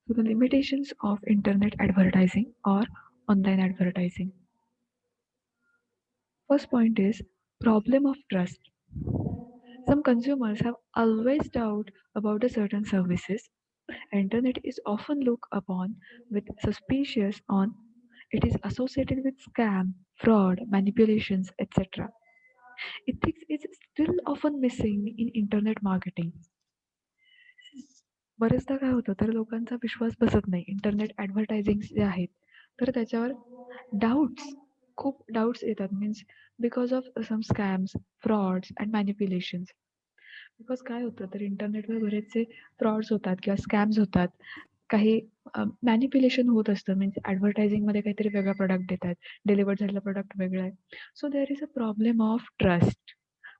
So the limitations of internet advertising or online advertising. First point is problem of trust. Some consumers have always doubt about a certain services. Internet is often looked upon with suspicious on it is associated with scam, fraud, manipulations, etc. Ethics is still often missing in internet marketing. बरेचदा काय होतं तर लोकांचा विश्वास बसत नाही internet advertising जे आहेत तर त्याच्यावर डाऊट्स खूप डाऊट्स येतात means because of some scams frauds and manipulations because काय होतं तर इंटरनेटवर बरेचसे फ्रॉड्स होतात किंवा स्कॅम्स होतात काही मॅनिप्युलेशन होत असतं मीन्स ॲडव्हर्टायझिंगमध्ये काहीतरी वेगळा प्रॉडक्ट देतात डिलिव्हर्ड झालेला प्रॉडक्ट वेगळा आहे so there is a problem of trust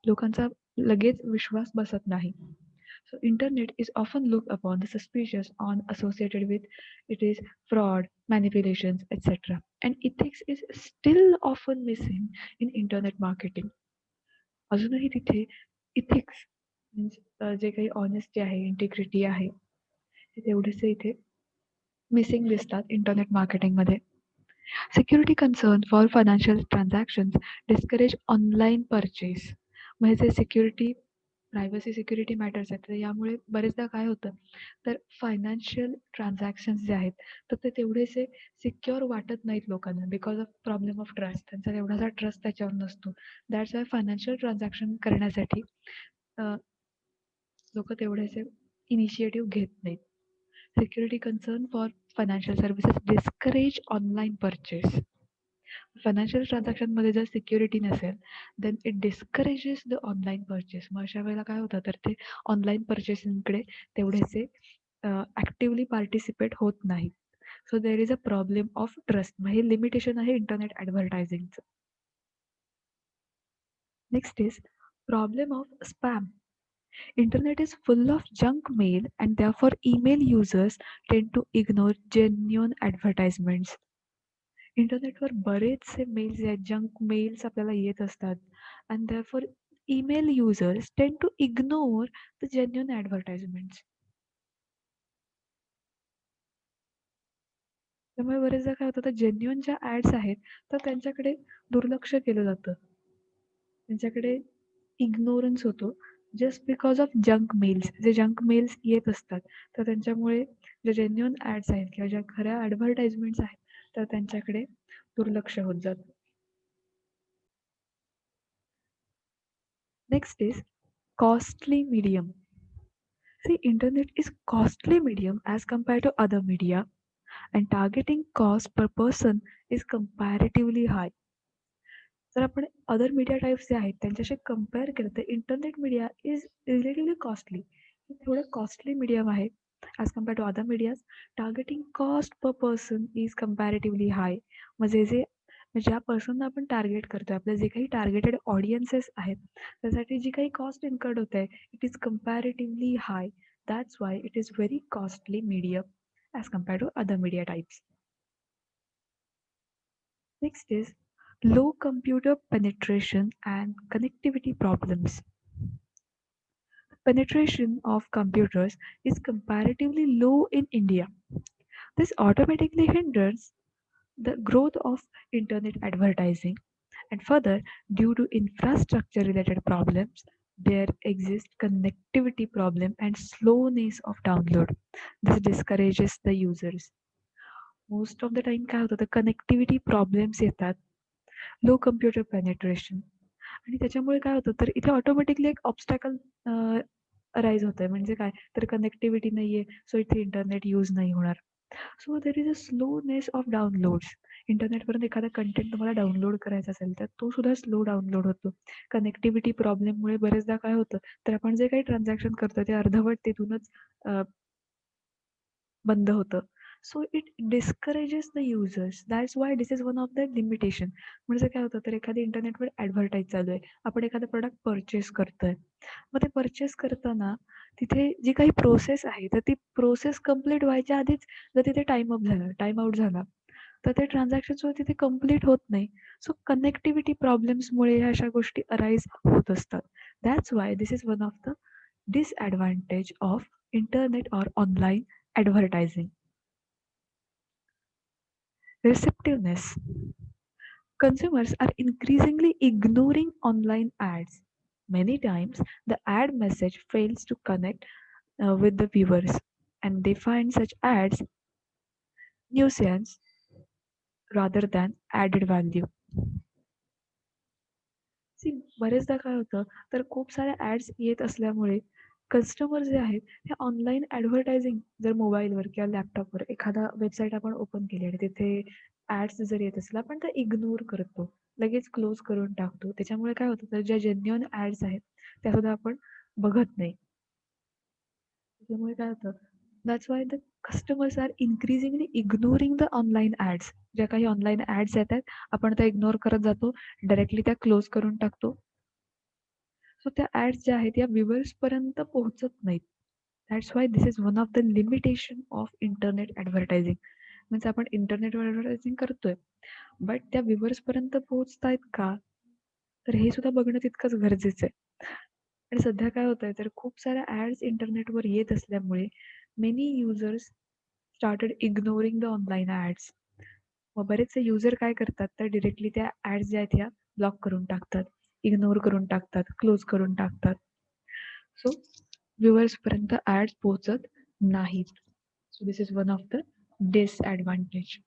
लोकांचा लगेच विश्वास बसत नाही So internet is often looked upon the suspicious on associated with it is fraud, manipulations, etc. And ethics is still often missing in internet marketing. अजूनही तिथे ethics means जे काही honesty आहे integrity आहे ते तेवढेसे इथे मिसिंग दिसतात इंटरनेट मार्केटिंगमध्ये security concern for financial transactions discourage online purchase म्हणजे जे सिक्युरिटी प्रायव्हसी सिक्युरिटी मॅटर्स आहेत तर यामुळे बरेचदा काय होतं तर फायनान्शियल ट्रान्झॅक्शन्स जे आहेत तर ते तेवढेसे सिक्युअर वाटत नाहीत लोकांना because of problem of trust त्यांचा तेवढासा ट्रस्ट त्याच्यावर नसतो दॅट्स वाय फायनान्शियल ट्रान्झॅक्शन करण्यासाठी लोक तेवढेसे इनिशिएटिव्ह घेत नाहीत security concern for financial services discourage online purchase financial ट्रान्झॅक्शनमध्ये जर सिक्युरिटी नसेल then it discourages the online purchase मग अशा वेळेला काय होतं तर ते ऑनलाईन परचेसिंगकडे तेवढेसे ॲक्टिवली पार्टिसिपेट होत नाहीत so there is a problem of trust मग हे लिमिटेशन आहे इंटरनेट ॲडव्हर्टायझिंगचं next is problem of spam Internet is full of junk mail and therefore email users tend to ignore genuine advertisements. इंटरनेटवर बरेचसे mails आहेत junk mails आपल्याला येत असतात and therefore email users tend to ignore the genuine advertisements त्यामुळे बरेचदा काय होतं तर जेन्युइन ज्या ॲड्स आहेत तर त्यांच्याकडे दुर्लक्ष केलं जातं त्यांच्याकडे इग्नोरन्स होतो just because of junk mails जे जंक मेल्स येत असतात तर त्यांच्यामुळे जे जेन्युइन ॲड्स आहेत किंवा ज्या खऱ्या ॲडव्हर्टाइजमेंट्स आहेत तर त्यांच्याकडे दुर्लक्ष होत जातं next is costly medium. See, internet is costly medium as compared to other media, and targeting cost per person is comparatively high. जर आपण अदर मीडिया टाईप्स जे आहेत त्यांच्याशी कम्पेअर केलं तर internet media is relatively costly थोडं costly medium आहे as compare to other medias targeting cost per person is comparatively high म्हणजे ज्या पर्सनला आपण टार्गेट करतोय आपले जे काही टार्गेटेड ऑडियन्सेस आहेत त्यासाठी जी काही कॉस्ट इन्कर्ड होत आहे it is comparatively high that's why it is very costly medium as compare to other media types next is low computer penetration and connectivity problems. Penetration of computers is comparatively low in India. This automatically hinders the growth of internet advertising, and further, due to infrastructure related problems, there exist connectivity problem and slowness of download. This discourages the users. Most of the time काय होतं तर connectivity problems येतात low computer penetration आणि त्याच्यामुळे काय होतं तर इथे ऑटोमॅटिकली एक ऑब्स्टॅकल अराईज होत आहे म्हणजे काय तर कनेक्टिव्हिटी नाही आहे सो इथे इंटरनेट यूज नाही होणार so there is a slowness of downloads इंटरनेटवरून एखादा कंटेंट तुम्हाला डाउनलोड करायचा असेल तर तो सुद्धा स्लो डाउनलोड होतो कनेक्टिव्हिटी प्रॉब्लेममुळे बरेचदा काय होतं तर आपण जे काही ट्रान्झॅक्शन करतो ते अर्धवट तिथूनच बंद होतं so it discourages the users that's why this is one of the limitation म्हणजे काय होतं तर एखादी इंटरनेटवर ॲडव्हर्टाईज चालू आहे आपण एखादं प्रोडक्ट परचेस करतोय मग ते परचेस करताना तिथे जी काही प्रोसेस आहे तर ती प्रोसेस कंप्लीट व्हायच्या आधीच जर तिथे टाइम अप झाला टाइम आउट झाला तर ते ट्रान्झॅक्शन्स तिथे कंप्लीट होत नाही सो कनेक्टिव्हिटी प्रॉब्लेम्समुळे ह्या अशा गोष्टी अराईज होत असतात that's why this is one of the disadvantage of internet or online advertising. Receptiveness. Consumers are increasingly ignoring online ads. Many times, the ad message fails to connect with the viewers, and they find such ads nuisance rather than added value. See बरेचदा काय होतं, तर खूप साऱ्या ads येत असल्यामुळे customer जे आहेत, हे ऑनलाईन ॲडव्हर्टायझिंग जर मोबाईलवर किंवा लॅपटॉपवर एखादा वेबसाईट आपण ओपन केली आणि तिथे ॲड्स जर येत असेल, आपण त्या इग्नोर करतो. लगेच क्लोज करून टाकतो. त्याच्यामुळे काय होतं, तर ज्या जेन्युइन ॲड्स आहेत, त्यासुद्धा आपण बघत नाही. त्याच्यामुळे काय होतं, that's why the customers are increasingly ignoring the online ads. ज्या काही ऑनलाईन ॲड्स येतात, आपण त्या इग्नोर करत जातो. डायरेक्टली त्या क्लोज करून टाकतो. सो त्या ॲड्स ज्या आहेत या व्ह्यूअर्सपर्यंत पोहोचत नाहीत. That's why this is one of the limitation of internet advertising. म्हणजे आपण इंटरनेटवर ॲडव्हर्टायझिंग करतोय, बट त्या व्ह्यूअर्सपर्यंत पोहोचतायत का? तर हे सुद्धा बघणं तितकंच गरजेचं आहे. आणि सध्या काय होतंय तर खूप साऱ्या ॲड्स इंटरनेटवर येत असल्यामुळे many users started ignoring the online ads. मग बरेचसे युजर काय करतात तर डिरेक्टली त्या ॲड्स ज्या आहेत ह्या ब्लॉक करून टाकतात, इग्नोर करून टाकतात, क्लोज करून टाकतात. सो व्ह्यूअर्सपर्यंत ॲड्स पोहोचत नाहीत. So this is one of the disadvantage.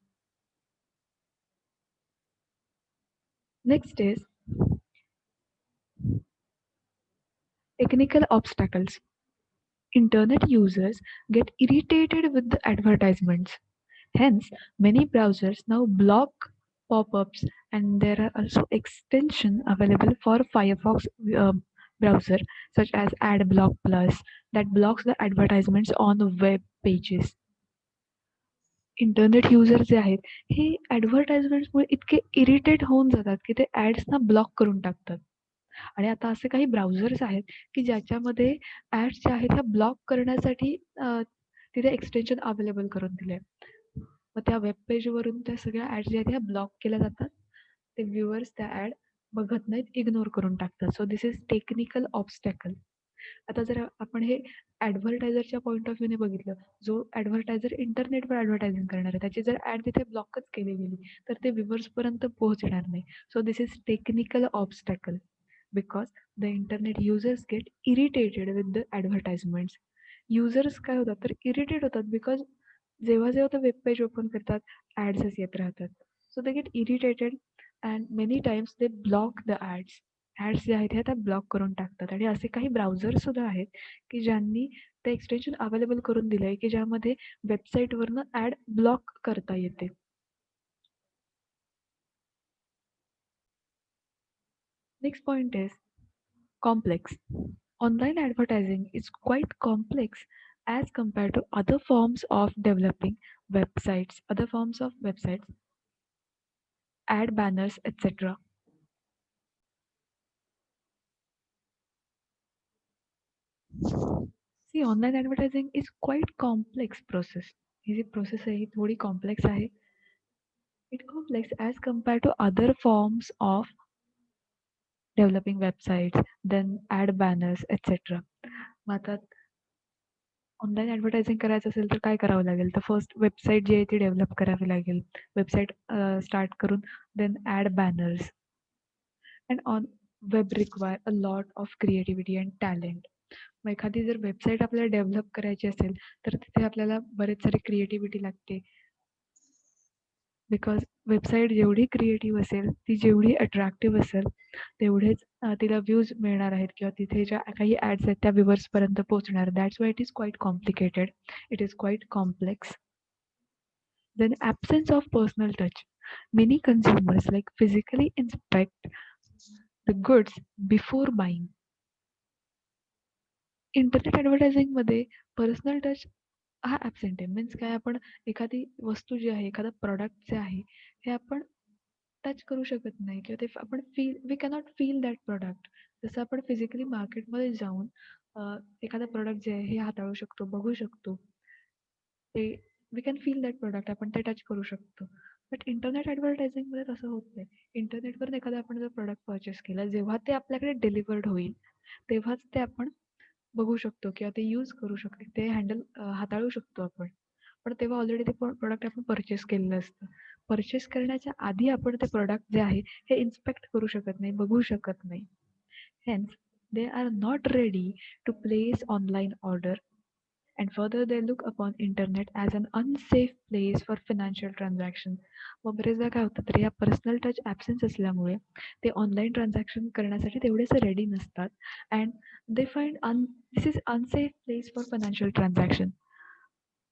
Next is technical obstacles. Internet users get irritated with the advertisements. Hence, many browsers now block pop-ups, and there are also extensions available for Firefox browser, such as AdBlock Plus, that blocks the advertisements on the web pages. Internet user जे आहेत हे ॲडव्हर्टाइजमेंट्समुळे इतके irritate होऊन जातात की ते ॲड्सना block करून टाकतात. आणि आता असे काही ब्राउझर्स आहेत की ज्याच्यामध्ये ॲड्स ज्या आहेत ह्या ब्लॉक करण्यासाठी तिथे एक्सटेन्शन अवेलेबल करून दिले आहे. मग त्या वेब पेजवरून त्या सगळ्या ॲड्स ज्या आहेत ह्या ब्लॉक केल्या जातात. ते व्ह्यूअर्स त्या ॲड बघत नाहीत, इग्नोर करून टाकतात. So this is technical obstacle. आता जर आपण हे ॲडव्हर्टायझरच्या पॉइंट ऑफ व्ह्यूने बघितलं, जो ॲडव्हर्टायझर इंटरनेटवर ॲडव्हर्टायझिंग करणार आहे, त्याची जर ॲड तिथे ब्लॉकच केली गेली, तर ते व्ह्यूअर्सपर्यंत पोहोचणार नाही. So this is technical obstacle because the internet users get irritated with the advertisements. Users काय होतात तर इरिटेट होतात बिकॉज जेव्हा ते वेब पेज ओपन करतात ॲड्सच येत राहतात. So they get irritated and many times they block the ads. Ads ज्या आहेत ह्या त्या ब्लॉक करून टाकतात. आणि असे काही ब्राउझर्ससुद्धा आहेत की ज्यांनी ते एक्सटेन्शन अवेलेबल करून दिलं आहे की ज्यामध्ये वेबसाईटवरनं ॲड ब्लॉक करता येते. Next point is complex. Online advertising is quite complex as compared to other forms of developing websites, other forms of websites, ad banners, etc. See, online advertising is quite complex process. ही जी process आहे ही थोडी complex आहे. It complex as compared to other forms of developing websites, then ad banners, etc. मग आता online advertising करायचं असेल तर काय करावं लागेल? तर फर्स्ट वेबसाईट जी आहे ती डेव्हलप करावी लागेल. वेबसाईट स्टार्ट करून then ad banners and on web require a lot of creativity and talent. मग एखादी जर वेबसाईट आपल्याला डेव्हलप करायची असेल तर तिथे आपल्याला बरेच सारी क्रिएटिव्हिटी लागते. बिकॉज वेबसाईट जेवढी क्रिएटिव्ह असेल, ती जेवढी अट्रॅक्टिव्ह असेल, तेवढेच तिला व्ह्यूज मिळणार आहेत किंवा तिथे ज्या काही ॲड्स आहेत त्या व्ह्यूअर्सपर्यंत पोहोचणार. That's why it is quite complicated. It is quite complex. Then absence of personal touch. Many consumers like physically inspect the goods before buying. Internet ॲडव्हर्टायझिंगमध्ये पर्सनल टच हा ॲब्सेंट आहे. मीन्स काय आपण एखादी वस्तू जी आहे, एखादा प्रॉडक्ट जे आहे, हे आपण टच करू शकत नाही किंवा ते आपण we cannot feel that product. जसं आपण फिजिकली मार्केटमध्ये जाऊन एखादा प्रॉडक्ट जे आहे हे हाताळू शकतो, बघू शकतो. ते we can feel that product. आपण ते टच करू शकतो. बट इंटरनेट ॲडव्हर्टायझिंगमध्ये तसं होत नाही. इंटरनेटवरून एखादा आपण जर प्रॉडक्ट परचेस केला, जेव्हा ते आपल्याकडे डिलिव्हर्ड होईल, तेव्हाच ते आपण बघू शकतो किंवा ते यूज करू शकतो. ते हाताळू शकतो आपण. पण तेव्हा ऑलरेडी ते प्रॉडक्ट आपण परचेस केलेलं असतं. परचेस करण्याच्या आधी आपण ते प्रॉडक्ट जे आहे हे इन्स्पेक्ट करू शकत नाही, बघू शकत नाही. Hence, they are not ready to place online order, and further they look upon internet as an unsafe place for financial transaction. मग बरेचदा काय होतं तर या पर्सनल टच ॲब्सेन्स असल्यामुळे ते ऑनलाईन ट्रान्झॅक्शन करण्यासाठी तेवढेसे रेडी नसतात and they find this is unsafe place for financial transaction.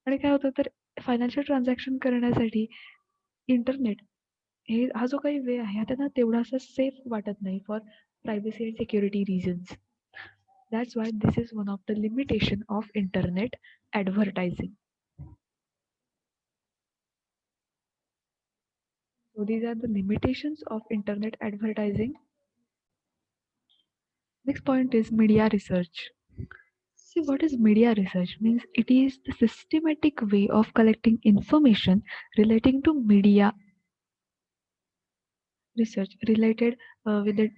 आणि काय होतं तर फायनान्शियल ट्रान्झॅक्शन करण्यासाठी इंटरनेट हा जो काही वे आहे हा त्यांना तेवढासा सेफ वाटत नाही for privacy and security reasons. That's why this is one of the limitation of internet advertising. So these are the limitations of internet advertising. Next point is media research. See, what is media research? Means it is the systematic way of collecting information relating to media research related with the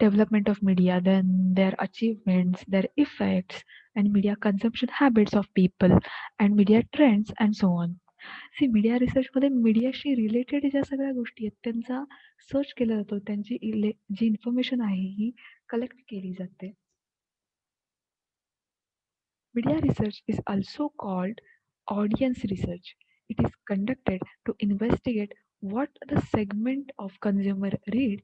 development of media, then their achievements, their effects, and media consumption habits of people, and media trends, and so on. See media रिसर्चमध्ये मीडियाशी related ज्या सगळ्या गोष्टी आहेत त्यांचा search केला जातो, त्यांची जी इन्फॉर्मेशन आहे ही कलेक्ट केली जाते. Media research is also called audience research. It is conducted to investigate what the segment of consumer read,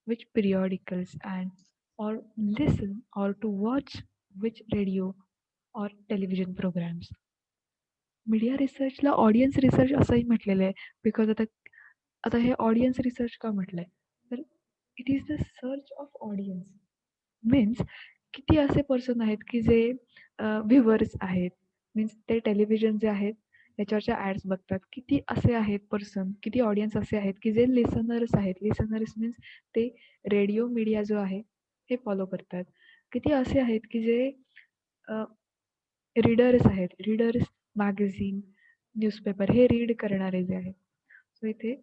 which periodicals and or listen or to watch which radio or television programs. Media रिसर्चला audience research असंही म्हटलेलं आहे because आता आता हे audience research का म्हटलंय तर it is the search of audience means किती असे पर्सन आहेत की जे व्ह्युअर्स आहेत मीन्स ते टेलिव्हिजन जे आहेत याच्यावरच्या ॲड्स बघतात किती असे आहेत पर्सन किती ऑडियन्स असे आहेत की जे लिसनर्स आहेत लिसनर्स मीन्स ते रेडिओ मीडिया जो आहे हे फॉलो करतात किती असे आहेत की जे रीडर्स आहेत रीडर्स मॅगझिन न्यूजपेपर हे रीड करणारे जे आहेत सो इथे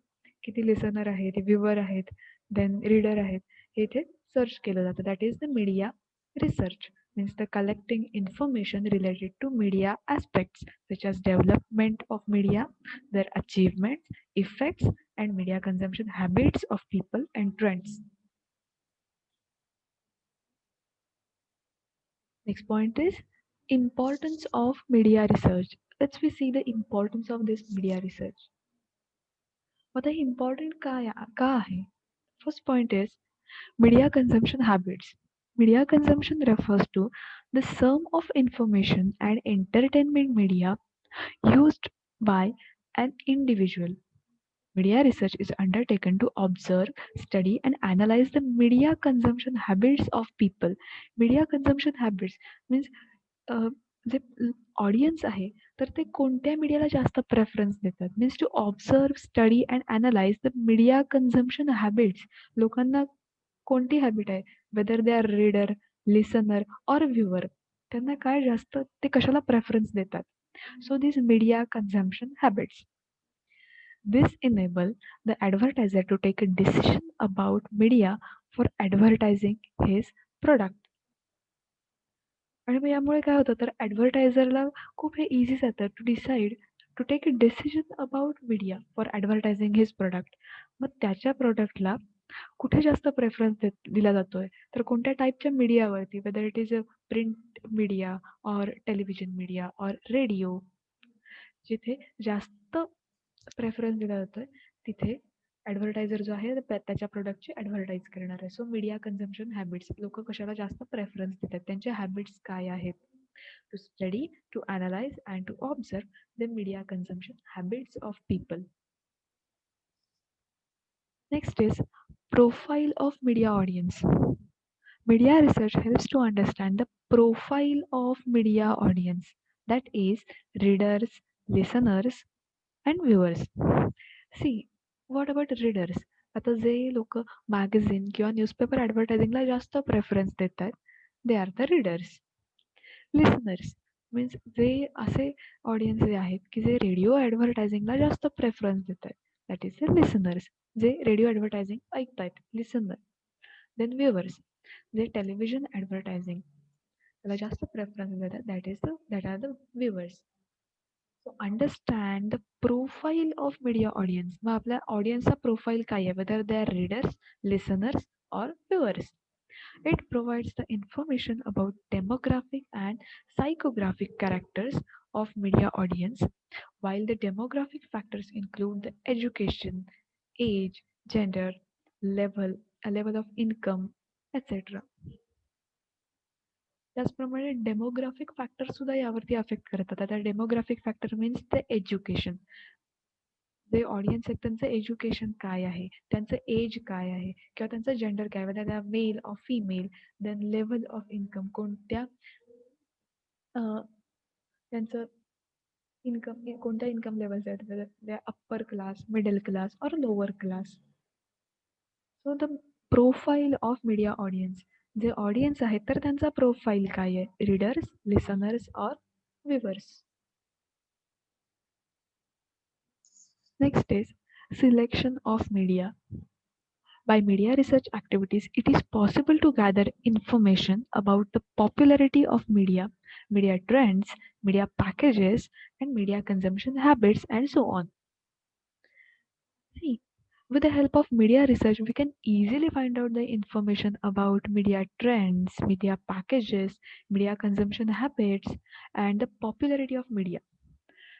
किती लिसनर आहेत व्ह्युअर आहेत देन रीडर आहेत हे इथे सर्च केलं जातं that is the media research means the collecting information related to media aspects such as development of media, their achievements, effects, and media consumption habits of people and trends. Next point is importance of media research. Let's we see the importance of this media research. आता हे important का आहे? First point is media consumption habits. Media consumption refers to the sum of information and entertainment media used by an individual. Media research is undertaken to observe, study, and analyze the media consumption habits of people. Media consumption habits means जे audience आहे तर ते कोणत्या मीडियाला जास्त preference देतात means to observe study and analyse the media consumption habits लोकांना कोणती हॅबिट आहे whether they are reader listener or viewer त्यांना काय जास्त ते कशाला प्रेफरन्स देतात so this media consumption habits this enable the advertiser to take a decision about media for advertising his product. आणि मग यामुळे काय होतं तर ॲडव्हर्टायझरला खूप हे इझी जातं to decide to take a decision about media for advertising his product. मग त्याच्या प्रोडक्टला कुठे जास्त प्रेफरन्स दिला जातोय तर कोणत्या टाईपच्या मीडियावरती whether it is a print media or television media or radio जिथे जास्त प्रेफरन्स दिला जातोय तिथे ॲडव्हर्टायझर जो आहे त्याच्या प्रोडक्टची ॲडव्हर्टाईज करणार आहे सो मीडिया कन्झम्पशन हॅबिट्स लोक कशाला जास्त प्रेफरन्स देतात त्यांचे हॅबिट्स काय आहेत to study to analyse and to observe the media consumption habits of people. Next is profile of media audience. Media research helps to understand the profile of media audience, that is, readers, listeners, and viewers. See what about readers आता जे लोक magazine किंवा newspaper ॲडव्हर्टायझिंगला जास्त preference देत आहेत they are the readers. Listeners means जे असे audience जे आहेत की जे रेडिओ ॲडव्हर्टायझिंगला जास्त प्रेफरन्स देत आहेत दॅट इज द लिसनर्स जे रेडिओ ॲडव्हर्टायझिंग ऐकतायत लिसनर. देन व्ह्युअर्स जे टेलिव्हिजन ॲडव्हर्टायझिंग त्याला जास्त प्रेफरन्स देतात that are the viewers. Understand the profile of media audience. मग आपल्या ऑडियन्सचा प्रोफाईल काय आहे, whether they are readers, listeners or viewers. It provides the information about demographic and psychographic characters of media audience, while the demographic factors include the education, age, gender, level, a level of income, etc. त्याचप्रमाणे demographic factor सुद्धा यावरती affect करतात. आता demographic factor means the education. जे audience आहेत त्यांचं education काय आहे, त्यांचं एज काय आहे, किंवा त्यांचं जेंडर काय, वेदर त्या male or female, then level of income, कोणत्या त्यांचं इन्कम कोणत्या इन्कम लेवलचे आहेत, वेदर त्या upper class, middle class or lower class. So the profile of media audience, जे ऑडियन्स आहेत तर त्यांचा प्रोफाईल काय आहे, readers, listeners or viewers. Next is selection of media. By media research activities, it is possible to gather information about the popularity of media, media trends, media packages, and media consumption habits, and so on. See, with the help of media research, we can easily find out the information about media trends, media packages, media consumption habits, and the popularity of media.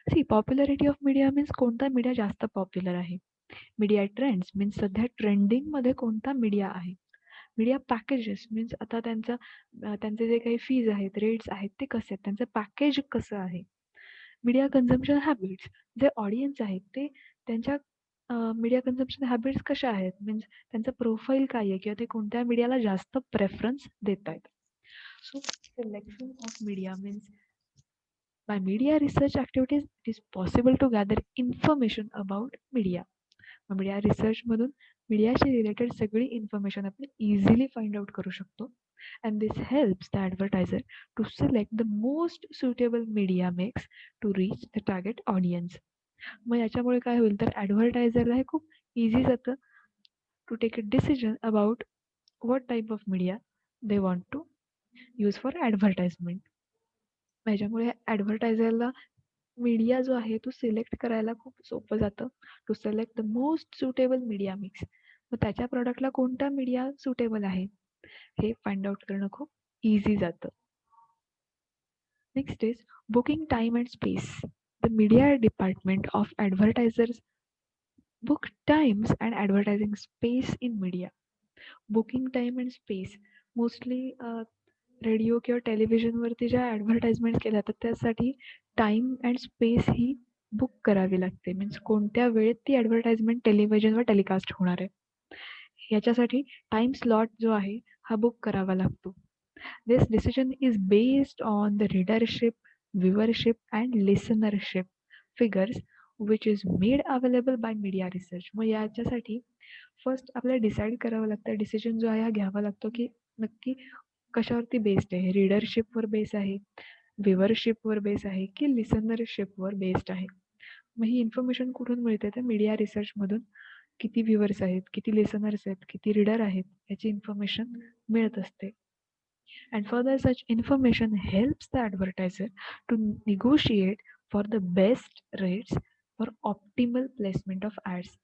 See, popularity of media means कोणता media जास्त popular आहे. Media trends means सध्या ट्रेंडिंगमध्ये कोणता media आहे. Media packages means आता त्यांचे जे काही फीज आहेत, रेट्स आहेत ते कसे आहेत, त्यांचं पॅकेज कसं आहे. मीडिया कन्झम्पशन हॅबिट्स, जे ऑडियन्स आहेत ते त्यांच्या मीडिया कन्झम्पशन हॅबिट्स कशा आहेत, मीन्स त्यांचं प्रोफाईल काय आहे, किंवा ते कोणत्या मीडियाला जास्त प्रेफरन्स देत आहेत. So selection of media means by media research activities, it is possible to gather information about media. Media रिसर्चमधून मीडियाशी रिलेटेड सगळी इन्फॉर्मेशन आपण इझिली फाइंड आउट करू शकतो. And this helps the advertiser to select the most suitable media mix to reach the target audience. मग याच्यामुळे काय होईल तर ॲडव्हर्टायझरला हे खूप इझी जातं to take a decision about what type of media they want to use for advertisement. ह्याच्यामुळे ॲडव्हर्टायझरला मीडिया जो आहे तो सिलेक्ट करायला खूप सोपं जातं. To select the most suitable media mix. मग त्याच्या प्रॉडक्टला कोणता मीडिया सुटेबल आहे हे फाइंड आउट करणं खूप इझी जातं. Next is booking time and space. The media department of advertisers book times and advertising space in media. Booking time and space mostly radio किंवा टेलिव्हिजनवरती ज्या ॲडव्हर्टाइजमेंट केल्या जातात त्यासाठी time and space he book करावी लागते. Means कोणत्या वेळेत ती ॲडव्हर्टाइजमेंट टेलिव्हिजनवर टेलिकास्ट होणार आहे याच्यासाठी टाईम स्लॉट जो आहे हा बुक करावा लागतो. This decision is based on the readership, viewership and listenership figures which is made available by media research. मग याच्यासाठी फर्स्ट आपल्याला डिसाईड करावं लागतं, डिसिजन जो आहे हा घ्यावा लागतो की नक्की कशावरती बेस्ड आहे, रीडरशिपवर बेस आहे, व्ह्युअरशिपवर बेस आहे की लिसनरशिपवर बेस्ड आहे. मग ही इन्फॉर्मेशन कुठून मिळते तर मीडिया रिसर्चमधून. किती व्ह्युअर्स आहेत, किती लिसनर्स आहेत, किती रीडर आहेत याची इन्फॉर्मेशन मिळत असते. And further such information helps the advertiser to negotiate for the best rates for optimal placement of ads.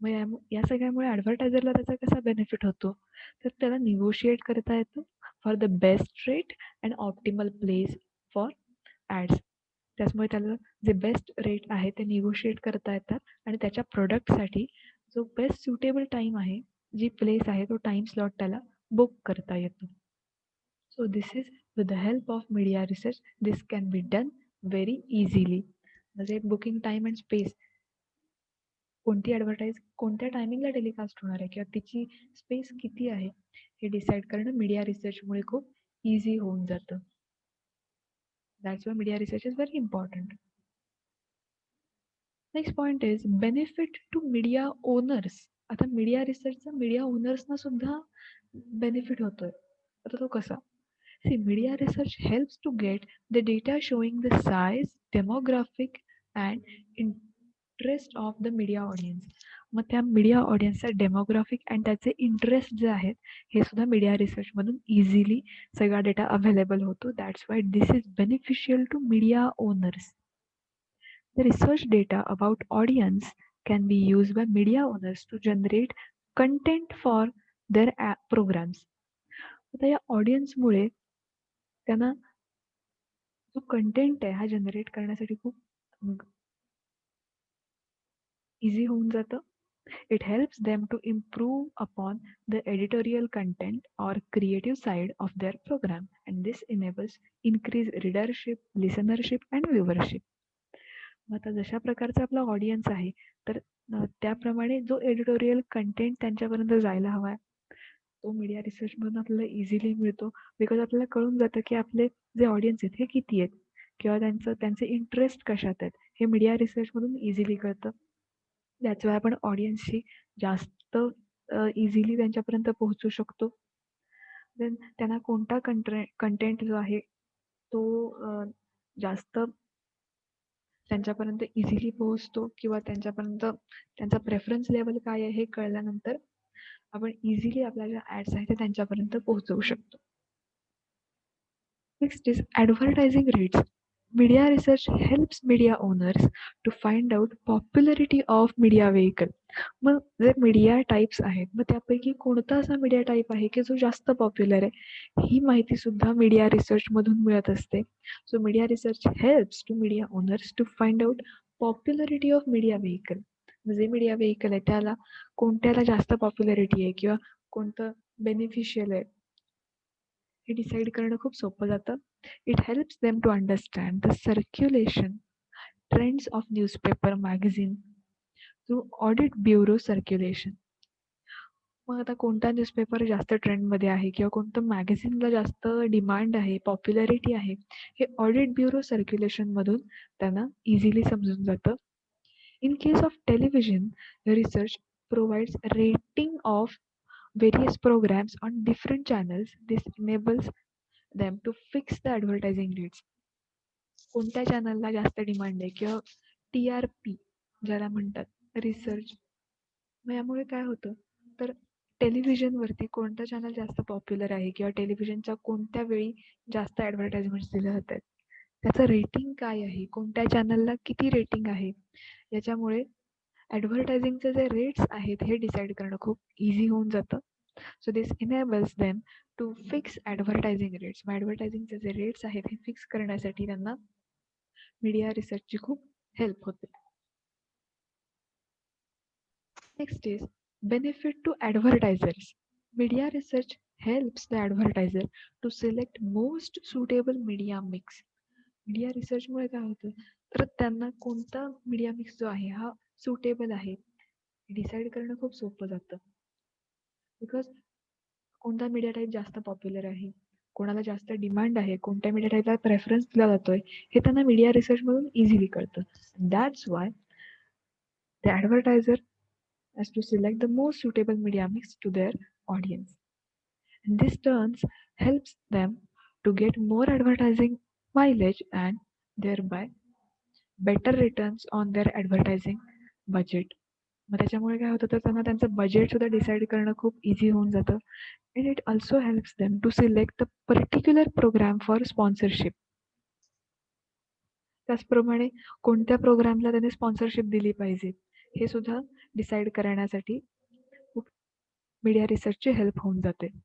मग या सगळ्यामुळे ॲडव्हर्टायझरला त्याचा कसा बेनिफिट होतो तर त्याला निगोशिएट करता येतं for the best rate and optimal place for ads. त्याच्यामुळे त्याला जे बेस्ट रेट आहे ते निगोशिएट करता येतात आणि त्याच्या प्रोडक्टसाठी जो बेस्ट सुटेबल टाईम आहे, जी प्लेस आहे तो टाईम स्लॉट त्याला बुक करता येतो. So this is with the help of media research this can be done very easily. म्हणजे बुकिंग टाईम अँड स्पेस, कोणती ॲडव्हर्टाईज कोणत्या टायमिंगला टेलिकास्ट होणार आहे किंवा तिची स्पेस किती आहे हे डिसाईड करणं मीडिया रिसर्चमुळे खूप इझी होऊन जातं. That's why media research is very important. Next point is benefit to media owners. आता मीडिया रिसर्चचा मीडिया ओनर्सना सुद्धा बेनिफिट होतोय. आता तो कसा? See, media research helps to get the data showing the size, demographic and interest of the media audience. मग त्या मीडिया ऑडियन्सचा डेमोग्राफिक अँड त्याचे इंटरेस्ट जे आहेत हे सुद्धा मीडिया रिसर्चमधून इझिली सगळा डेटा अवेलेबल होतो. That's why this is beneficial to media owners. The research data about audience can be used by media owners to generate content for their programs. आता या ऑडियन्समुळे त्यांना जो कंटेंट आहे हा जनरेट करण्यासाठी खूप इझी होऊन जातं. It helps them to improve upon the editorial content or creative side of their program, and this enables increased readership, listenership and viewership. मग आता जशा प्रकारचा आपला ऑडियन्स आहे तर त्याप्रमाणे जो एडिटोरियल कंटेंट त्यांच्यापर्यंत जायला हवा तो मीडिया रिसर्चमधून आपल्याला इझिली मिळतो. बिकॉज आपल्याला कळून जातं की आपले जे ऑडियन्स आहेत हे किती आहेत किंवा त्यांचे इंटरेस्ट कशात आहेत हे मीडिया रिसर्चमधून इझिली कळतं. दॅट्स वाय आपण ऑडियन्सशी जास्त इझिली त्यांच्यापर्यंत पोहोचू शकतो. देन त्यांना कोणता कंटेंट जो आहे तो जास्त त्यांच्यापर्यंत इझिली पोहोचतो किंवा त्यांच्यापर्यंत त्यांचा प्रेफरन्स लेवल काय आहे हे कळल्यानंतर आपण इझिली आपल्या ज्या ॲड्स आहेत ते त्यांच्यापर्यंत पोहोचवू शकतो. Next is advertising rates. Media research helps media owners to find out popularity of media vehicle. मग जे मीडिया टाईप्स आहेत मग त्यापैकी कोणता असा मीडिया टाईप आहे की जो जास्त पॉप्युलर आहे ही माहिती सुद्धा मीडिया रिसर्चमधून मिळत असते. So media research helps to media owners to find out popularity of media vehicle. जे मीडिया व्हेकल आहे त्याला कोणत्याला जास्त पॉप्युलरिटी आहे किंवा कोणतं बेनिफिशियल आहे हे डिसाईड करणं खूप सोपं जातं. It helps them to understand the circulation trends of newspaper magazine through audit bureau circulation. मग आता कोणता न्यूजपेपर जास्त ट्रेंडमध्ये आहे किंवा कोणतं मॅगझिनला जास्त डिमांड आहे, पॉप्युलॅरिटी आहे, हे ऑडिट ब्युरो सर्क्युलेशनमधून त्यांना इझिली समजून जातं. In case of television, research provides rating of various programs on different channels. This enables them to fix the advertising rates. कोणत्या चॅनलला जास्त डिमांड आहे किंवा TRP ज्याला म्हणतात रिसर्च. मग यामुळे काय होतं तर टेलिव्हिजनवरती कोणतं चॅनल जास्त पॉप्युलर आहे किंवा टेलिव्हिजनच्या कोणत्या वेळी जास्त ॲडव्हर्टाइजमेंट्स दिल्या जात आहेत, त्याचं रेटिंग काय आहे, कोणत्या चॅनलला किती रेटिंग आहे, याच्यामुळे ॲडव्हर्टायझिंगचे जे रेट्स आहेत हे डिसाईड करणं खूप इझी होऊन जातं. So this enables them to fix advertising rates. मग ॲडव्हर्टायझिंगचे जे रेट्स आहेत हे फिक्स करण्यासाठी त्यांना मीडिया रिसर्चची खूप हेल्प होते. Next is benefit to advertisers. Media research helps the advertiser to select most suitable media mix. Media रिसर्चमुळे काय होतं तर त्यांना कोणता मीडिया मिक्स जो आहे हा सुटेबल आहे डिसाईड करणं खूप सोपं जातं. बिकॉज कोणता मीडिया टाईप जास्त पॉप्युलर आहे, कोणाला जास्त डिमांड आहे, कोणत्या मीडिया टाईपला प्रेफरन्स दिला जातोय हे त्यांना मीडिया रिसर्चमधून इझिली कळतं. That's why the advertiser has to select the most suitable media mix to their audience. And this turns helps them to get more advertising mileage and thereby better returns on their advertising budget. मग त्याच्यामुळे काय होतं तर त्यांना त्यांचं budget सुद्धा decide करणं खूप इझी होऊन जातं. And it also helps them to select the particular program for sponsorship. त्याचप्रमाणे कोणत्या प्रोग्रामला त्याने स्पॉन्सरशिप दिली पाहिजे हे सुद्धा डिसाईड करण्यासाठी खूप मीडिया रिसर्चची हेल्प होऊन जाते.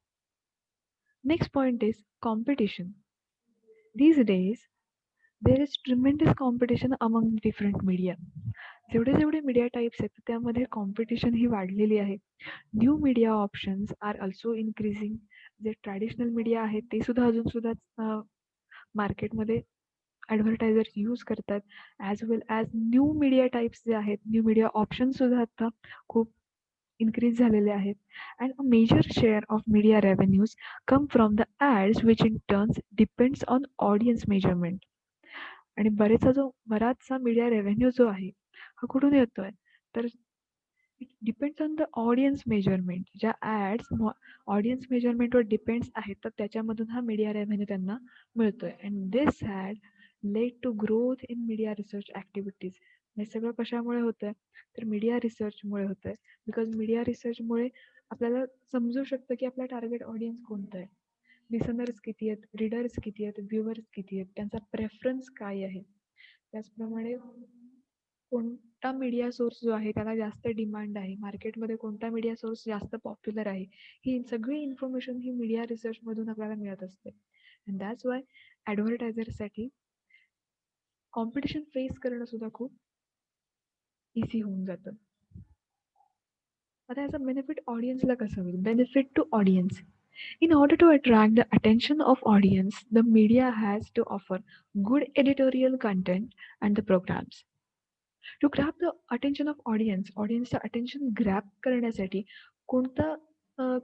Next point is competition. These days, there is tremendous competition among different media. जेवढे मीडिया टाईप्स आहेत त्यामध्ये कॉम्पिटिशन ही वाढलेली आहे. New media options are also increasing. जे ट्रॅडिशनल मीडिया आहेत ते सुद्धा अजून सुद्धा मार्केटमध्ये ॲडव्हर्टायझर्स यूज करतात. As well as new media types जे आहेत, न्यू मीडिया ऑप्शन्स सुद्धा आता खूप increase झालेले आहेत. And a major share of media revenues come from the ads which in turns depends on audience measurement. आणि बराचसा मीडिया रेव्हेन्यू जो आहे हा कुठून येतोय तर it depends on the audience measurement. ज्या ॲड्स ऑडियन्स मेजरमेंटवर डिपेंड्स आहेत तर त्याच्यामधून हा मीडिया रेव्हेन्यू त्यांना मिळतोय. And this had led to growth in media research activities. हे सगळं कशामुळे होतंय तर मीडिया रिसर्चमुळे होतंय. बिकॉज मीडिया रिसर्चमुळे आपल्याला समजू शकतं की आपला टार्गेट ऑडियन्स कोणतं आहे, लिसनर्स किती आहेत, रीडर्स किती आहेत, व्ह्युअर्स किती आहेत, त्यांचा प्रेफरन्स काय आहे. त्याचप्रमाणे कोणता मीडिया सोर्स जो आहे त्याला जास्त डिमांड आहे, मार्केटमध्ये कोणता मीडिया सोर्स जास्त पॉप्युलर आहे, ही सगळी इन्फॉर्मेशन ही मीडिया रिसर्चमधून आपल्याला मिळत असते. अँड दॅट्स वाय ॲडव्हर्टायझरसाठी कॉम्पिटिशन फेस करणं सुद्धा खूप इझी होऊन जातं. आता याचा बेनिफिट ऑडियन्सला कसा होईल? Benefit to audience. In order to attract the attention of audience, the media has to offer good editorial content and the programs. To grab the attention of ऑडियन्सचं अटेन्शन ग्रॅब करण्यासाठी कोणता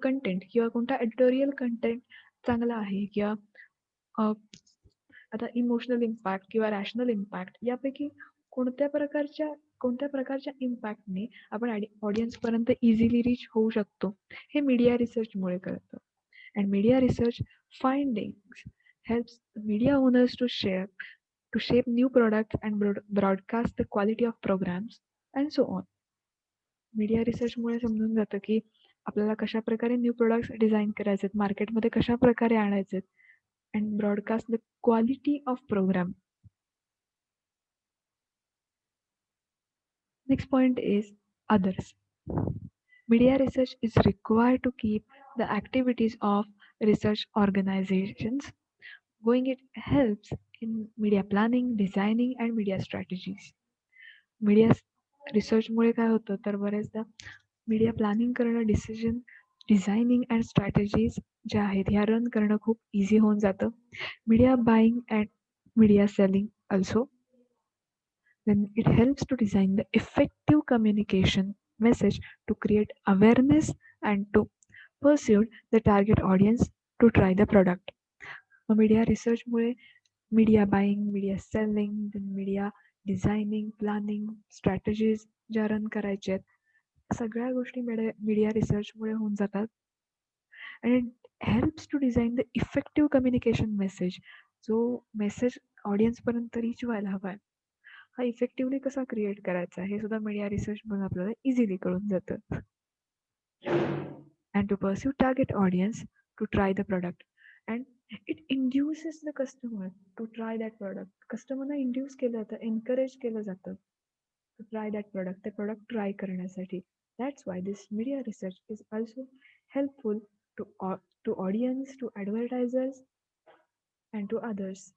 कंटेंट किंवा कोणता editorial content चांगला आहे किंवा अ, आता emotional impact किंवा रॅशनल इम्पॅक्ट यापैकी कोणत्या प्रकारच्या इम्पॅक्टने आपण ऑडियन्सपर्यंत इझिली रीच होऊ शकतो, हे मीडिया रिसर्चमुळे कळतं. And media research findings helps media owners to shape new products and broadcast the quality of programs and so on. Media रिसर्चमुळे समजून जातं की आपल्याला कशा प्रकारे न्यू प्रोडक्ट्स डिझाईन करायचे आहेत, मार्केटमध्ये कशा प्रकारे आणायचे आहेत and broadcast the quality of programme. Next point is others. Media research is required to keep the activities of research organizations going. It helps in media planning, designing and media strategies. Media रिसर्चमुळे काय होतं तर बरेचदा media planning करणं, designing and strategies ज्या आहेत ह्या run करणं खूप इझी होऊन जातं. Media buying and media selling also. Then it helps to design the effective communication message to create awareness and to pursue the target audience to try the product. Media रिसर्चमुळे media buying, media selling, media designing, planning, strategies ज्या run करायच्या आहेत सगळ्या गोष्टी media रिसर्चमुळे होऊन जातात. And it helps to design the effective communication message. जो मेसेज ऑडियन्सपर्यंत रीच व्हायला हवा आहे हा इफेक्टिव्हली कसा क्रिएट करायचा हे सुद्धा मीडिया रिसर्चमधून आपल्याला इझिली कळून जातं. And to pursue target audience to try the product, and it induces the customer to try that product. कस्टमरना इंड्यूस केलं जातं, एनकरेज केलं जातं to try that product, ते product try करण्यासाठी. That's why this media research is also helpful to audience, to advertisers and to others.